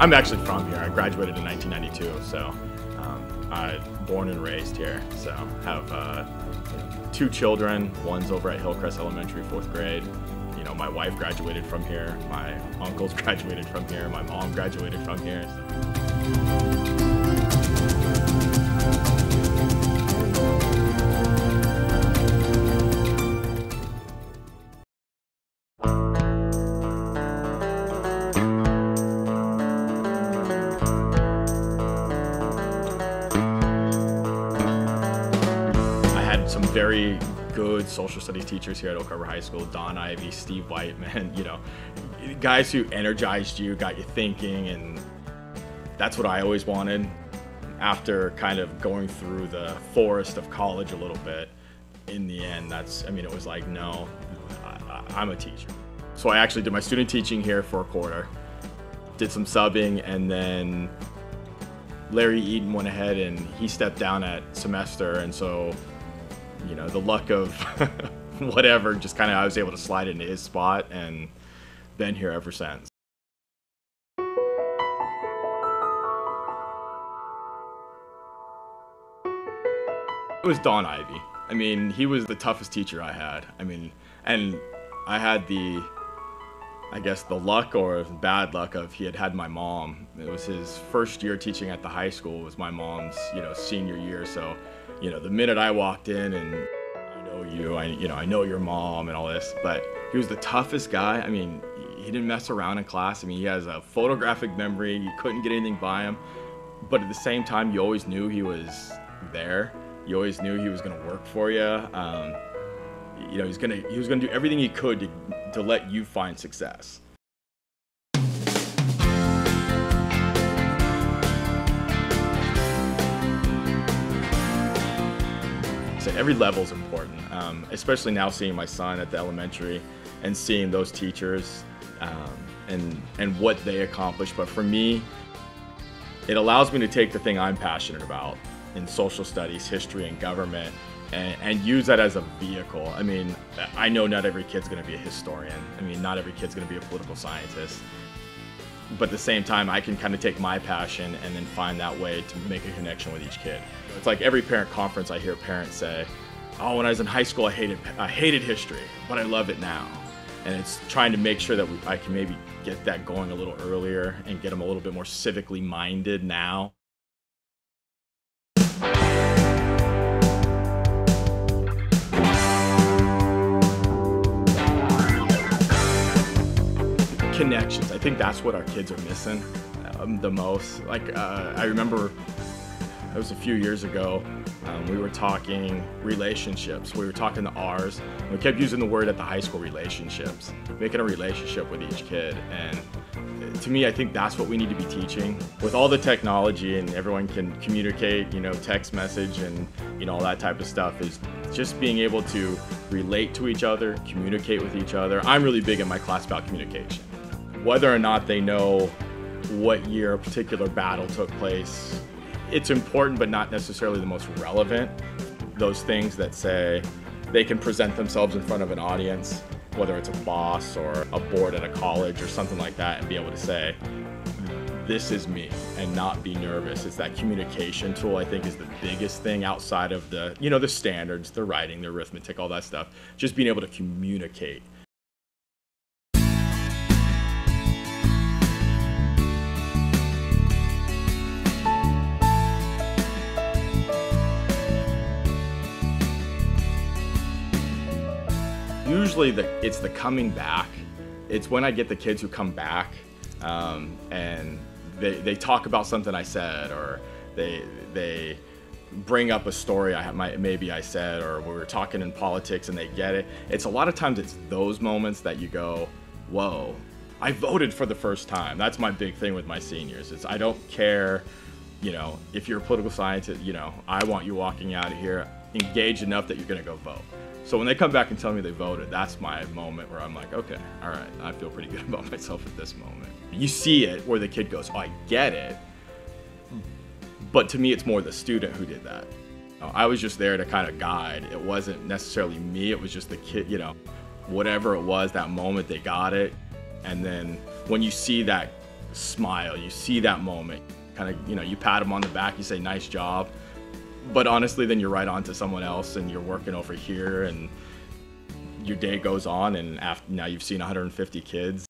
I'm actually from here. I graduated in 1992, so I born and raised here. So have 2 children. One's over at Hillcrest Elementary, 4th grade. You know, my wife graduated from here. My uncles graduated from here. My mom graduated from here. So. Some very good social studies teachers here at Oak Harbor High School, Don Ivy, Steve Whiteman, you know, guys who energized you, got you thinking, and that's what I always wanted. After kind of going through the forest of college a little bit, in the end, it was like, no, I'm a teacher. So I actually did my student teaching here for a quarter, did some subbing, and then Larry Eaton went ahead and he stepped down at semester, and so you know, the luck of whatever, just kind of I was able to slide into his spot and been here ever since. It was Don Ivy. I mean, he was the toughest teacher I had. I mean, and I had I guess the luck or bad luck of he had my mom. It was his first year teaching at the high school. It was my mom's, you know, senior year. So, you know, the minute I walked in and I know you, I know your mom and all this, but he was the toughest guy. I mean, he didn't mess around in class. I mean, he has a photographic memory. You couldn't get anything by him, but at the same time, you always knew he was there. You always knew he was going to work for you. You know, he was going to do everything he could to let you find success. So every level is important, especially now seeing my son at the elementary and seeing those teachers and what they accomplish. But for me, it allows me to take the thing I'm passionate about in social studies, history, and government, and use that as a vehicle. I mean, I know not every kid's going to be a historian. I mean, not every kid's going to be a political scientist. But at the same time, I can kind of take my passion and then find that way to make a connection with each kid. It's like every parent conference I hear parents say, oh, when I was in high school, I hated history, but I love it now. And it's trying to make sure that I can maybe get that going a little earlier and get them a little bit more civically minded now. Connections. I think that's what our kids are missing the most. Like, I remember it was a few years ago, we were talking relationships. We were talking the R's. We kept using the word at the high school, relationships, making a relationship with each kid. And to me, I think that's what we need to be teaching. With all the technology and everyone can communicate, you know, text message and, you know, all that type of stuff, is just being able to relate to each other, communicate with each other. I'm really big in my class about communication. Whether or not they know what year a particular battle took place, it's important, but not necessarily the most relevant. Those things that say they can present themselves in front of an audience, whether it's a boss or a board at a college or something like that, and be able to say, this is me, and not be nervous. It's that communication tool, I think, is the biggest thing outside of the, you know, the standards, the writing, the arithmetic, all that stuff. Just being able to communicate. Usually it's the coming back. It's when I get the kids who come back and they talk about something I said, or they bring up a story maybe I said, or we were talking in politics and they get it. It's a lot of times it's those moments that you go, whoa, I voted for the first time. That's my big thing with my seniors. It's I don't care, you know, if you're a political scientist, you know, I want you walking out of here engaged enough that you're gonna go vote. So when they come back and tell me they voted, that's my moment where I'm like, okay, all right, I feel pretty good about myself at this moment. You see it where the kid goes, oh, I get it. But to me, it's more the student who did that. I was just there to kind of guide. It wasn't necessarily me, it was just the kid, you know, whatever it was, that moment they got it. And then when you see that smile, you see that moment, kind of, you pat them on the back, you say, nice job. But honestly, then you're right on to someone else and you're working over here and your day goes on, and after now you've seen 150 kids.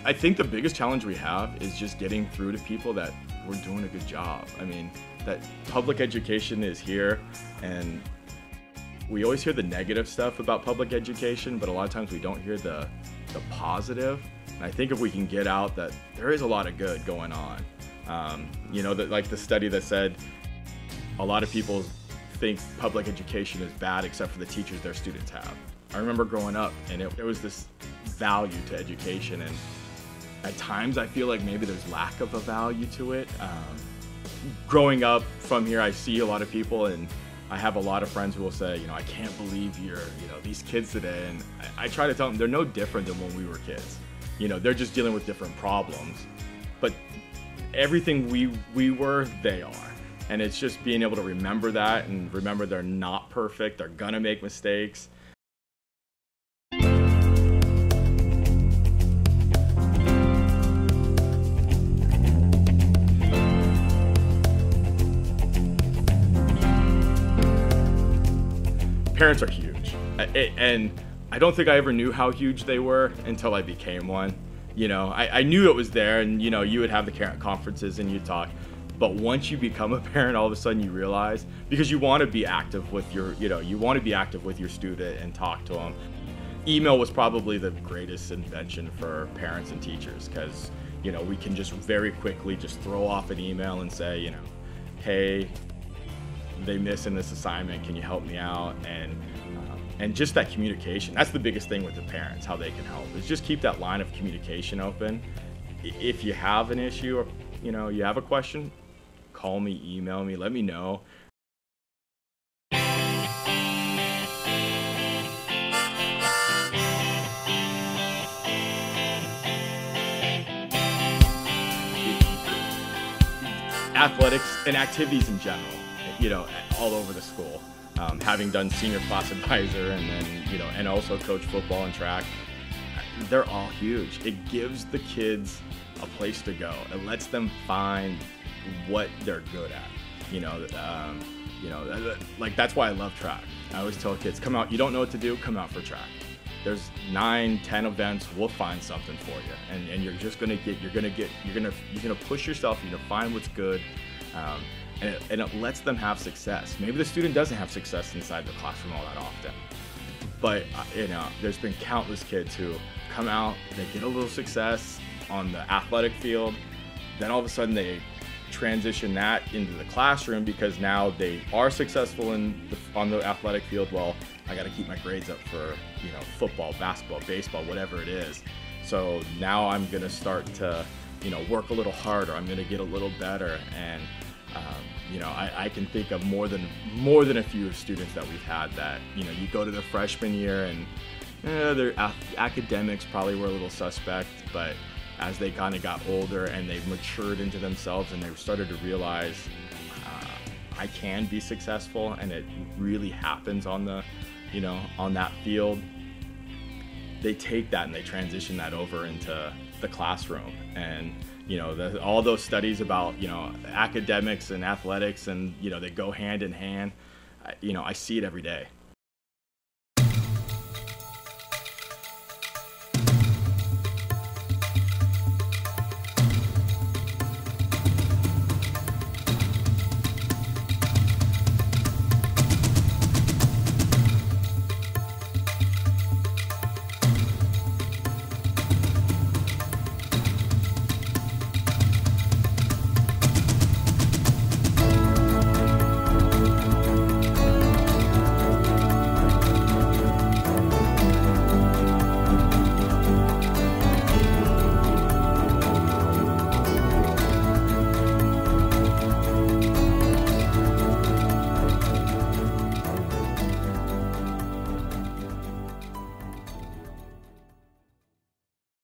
I think the biggest challenge we have is just getting through to people that we're doing a good job. I mean, that public education is here, and we always hear the negative stuff about public education, but a lot of times we don't hear the positive. And I think if we can get out that there is a lot of good going on. That, like the study that said a lot of people think public education is bad except for the teachers their students have. I remember growing up and there was this value to education, and at times I feel like maybe there's lack of a value to it. Growing up from here, I see a lot of people, and I have a lot of friends who will say, I can't believe these kids today. And I try to tell them they're no different than when we were kids. They're just dealing with different problems. But everything we were, they are. And it's just being able to remember that and remember they're not perfect, they're gonna make mistakes. Parents are huge, and I don't think I ever knew how huge they were until I became one. I knew it was there, and you would have the parent conferences and you'd talk, but once you become a parent, all of a sudden you realize, because you want to be active with your, you want to be active with your student and talk to them. Email was probably the greatest invention for parents and teachers, because we can just very quickly just throw off an email and say, hey, they miss in this assignment, can you help me out? And just that communication, that's the biggest thing with the parents, how they can help, is just keep that line of communication open. If you have an issue or you have a question, call me, email me, let me know. Athletics and activities in general, all over the school. Having done senior class advisor and then, and also coach football and track, they're all huge. It gives the kids a place to go. It lets them find what they're good at. Like that's why I love track. I always tell kids, come out, you don't know what to do, come out for track. There's 9, 10 events, we'll find something for you. And you're just gonna push yourself, you're gonna find what's good. And it lets them have success. Maybe the student doesn't have success inside the classroom all that often, but there's been countless kids who come out, they get a little success on the athletic field, then all of a sudden they transition that into the classroom because now they are successful on the athletic field. Well, I got to keep my grades up for football, basketball, baseball, whatever it is. So now I'm gonna start to work a little harder. I'm gonna get a little better. And I can think of more than a few students that we've had that, you go to their freshman year and their academics probably were a little suspect, but as they kind of got older and they matured into themselves and they started to realize I can be successful and it really happens on the, on that field, they take that and they transition that over into the classroom. And all those studies about academics and athletics and they go hand in hand, I see it every day.